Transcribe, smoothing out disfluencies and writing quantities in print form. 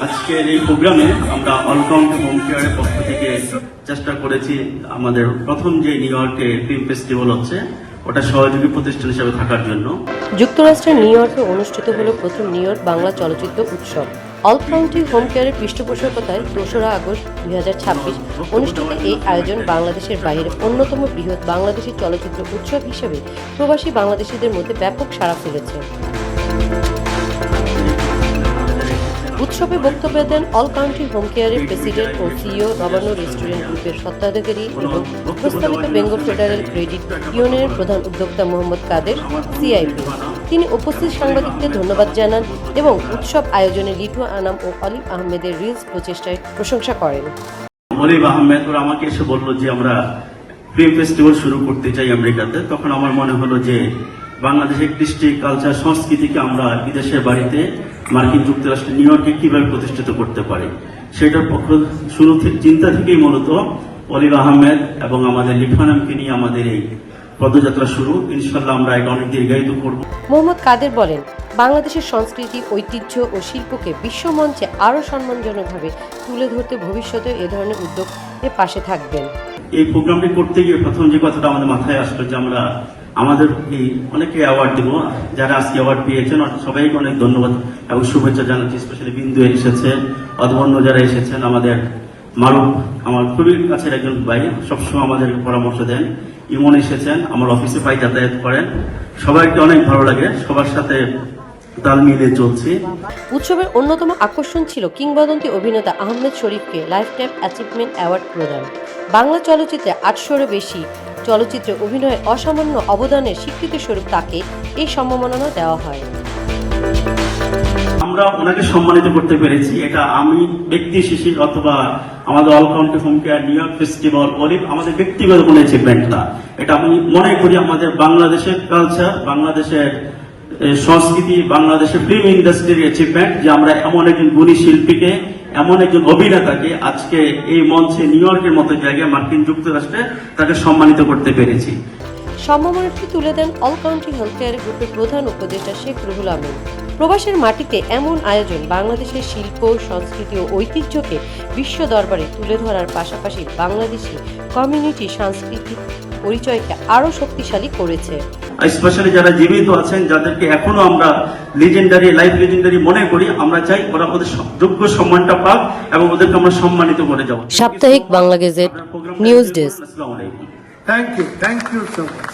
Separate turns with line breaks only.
আজকের এই প্রোগ্রামে আমরা অলকাউন্টি হোম কেয়ারের পক্ষ থেকে চেষ্টা করেছি আমাদের প্রথম যে নিউ ইয়র্কে ফিল্ম ফেস্টিভ্যাল হচ্ছে ওটা সহযোগী প্রতিষ্ঠান হিসেবে থাকার জন্য।
যুক্তরাষ্ট্রের নিউ ইয়র্কে অনুষ্ঠিত হলো প্রথম নিউ ইয়র্ক বাংলা চলচ্চিত্র উৎসব। অল কাউন্টি হোম কেয়ারের পৃষ্ঠপোষকতায় ২রা আগস্ট ২০২৬ অনুষ্ঠিত এই আয়োজন বাংলাদেশের বাইরে অন্যতম বৃহৎ বাংলাদেশি চলচ্চিত্র উৎসব হিসেবে প্রবাসী বাংলাদেশিদের মধ্যে ব্যাপক সাড়া ফেলেছে। উৎসবে বক্তব্য দেন অল কাউন্টি হোম কেয়ারের প্রেসিডেন্ট ও সিইও নবান্ন রেস্টুরেন্ট গ্রুপের স্বত্বাধিকারী এবং প্রস্তাবিত বেঙ্গল ফেডারেল ক্রেডিট ইউনিয়নের প্রধান উদ্যোক্তা মোহাম্মদ কাদের সিআইপি। তিনি উপস্থিত সাংবাদিকদের ধন্যবাদ জানান এবং উৎসব আয়োজনে লিটু আনাম ও অলিভ আহমেদের রিলস প্রচেষ্টায় প্রশংসা করেন।
অলিভ আহমেদ ওরা আমাকে এসে বলল যে আমরা ফিল্ম ফেস্টিভ্যাল শুরু করতে চাই আমেরিকাতে। তখন আমার মনে হলো যে বাংলাদেশের কৃষ্টি কালচার সংস্কৃতিকে আমরা বিদেশের বাড়িতে মার্কিন যুক্তরাষ্ট্রে নিউ ইয়র্কে কিভাবে প্রতিষ্ঠিত করতে পারি সেটার পক্ষ শুরু থেকে চিন্তা থেকেই মূলত অলিভ আহমেদ এবং আমাদের লিটুয়ানামকে নিয়ে আমাদের এই পদযাত্রা শুরু। ইনশাল্লাহ আমরা এটা অনেক দীর্ঘায়িত করব।
মোহাম্মদ কাদের বলেন, বাংলাদেশের সংস্কৃতি, ঐতিহ্য ও শিল্পকে বিশ্বমঞ্চে আরও সম্মানজনকভাবে তুলে ধরতে ভবিষ্যতে এ ধরনের উদ্যোগের পাশে থাকবেন।
এই প্রোগ্রামটি করতে গিয়ে প্রথম যে কথাটা আমাদের মাথায় আসলো যে আমরা আমাদের এই অনেকে অ্যাওয়ার্ড দেব, যারা আজকে অ্যাওয়ার্ড পেয়েছেন সবাইকে অনেক ধন্যবাদ এবং শুভেচ্ছা জানাচ্ছি। স্পেশালি বিন্দু এসেছে, অধবন্য যারা এসেছেন, আমাদের মারুফ আমার খুবই কাছের একজন ভাই, সবসময় আমাদের পরামর্শ দেন। ইমন এসেছেন, আমার অফিসে প্রায় যাতায়াত করেন। সবাইকে অনেক ভালো লাগে, সবার সাথে তাল মিলিয়ে চলছে।
উৎসবের অন্যতম আকর্ষণ ছিল কিংবদন্তি অভিনেতা আহমেদ শরীফকে লাইফ টাইম অ্যাচিভমেন্ট অ্যাওয়ার্ড প্রদান। বাংলা চলচ্চিত্রে ৮০০-এরও বেশি চলচ্চিত্রে অভিনয়ের অসামান্য অবদানের স্বীকৃতি স্বরূপ তাকে এই সম্মাননা দেওয়া হয়।
আমরা ওনাকে সম্মানিত করতে পেরেছি, এটা আমি ব্যক্তি শিশির অথবা আমাদের all county home care, new York festival, olive আমাদের ব্যক্তিগত কোনো অ্যাচিভমেন্ট না। এটা আমি মনে করি আমাদের বাংলাদেশের কালচার, বাংলাদেশের সংস্কৃতি, বাংলাদেশের ফিল্ম ইন্ডাস্ট্রির অ্যাচিভমেন্ট যে আমরা এমন একজন গুণী শিল্পীকে, এমন একজন অভিনেতাকে আজকে এই মঞ্চে নিউ ইয়র্কের মতো জায়গায় মার্কিন যুক্তরাষ্ট্রে তাকে সম্মানিত করতে পেরেছি।
সম্মাননাটি তুলে দেন অল কাউন্টি হেলথ কেয়ার গ্রুপের প্রধান উপদেষ্টা শেখ রুহুল আমিন। প্রবাসের মাটিতে এমন আয়োজন বাংলাদেশের শিল্প, সংস্কৃতি ও ঐতিহ্যকে বিশ্ব দরবারে তুলে ধরার পাশাপাশি বাংলাদেশি কমিউনিটি সাংস্কৃতিক পরিচয়কে আরও শক্তিশালী করেছে।
স্পেশালি যারা জীবিত আছেন, যাদেরকে এখনো আমরা লিজেন্ডারি, লাইফ লিজেন্ডারি মনে করি, আমরা চাই ওরা ওদের যোগ্য সম্মানটা পাক এবং ওদেরকে আমরা সম্মানিত করে যাব।
সাপ্তাহিক Bangla gazette, news desk.
Thank you so much.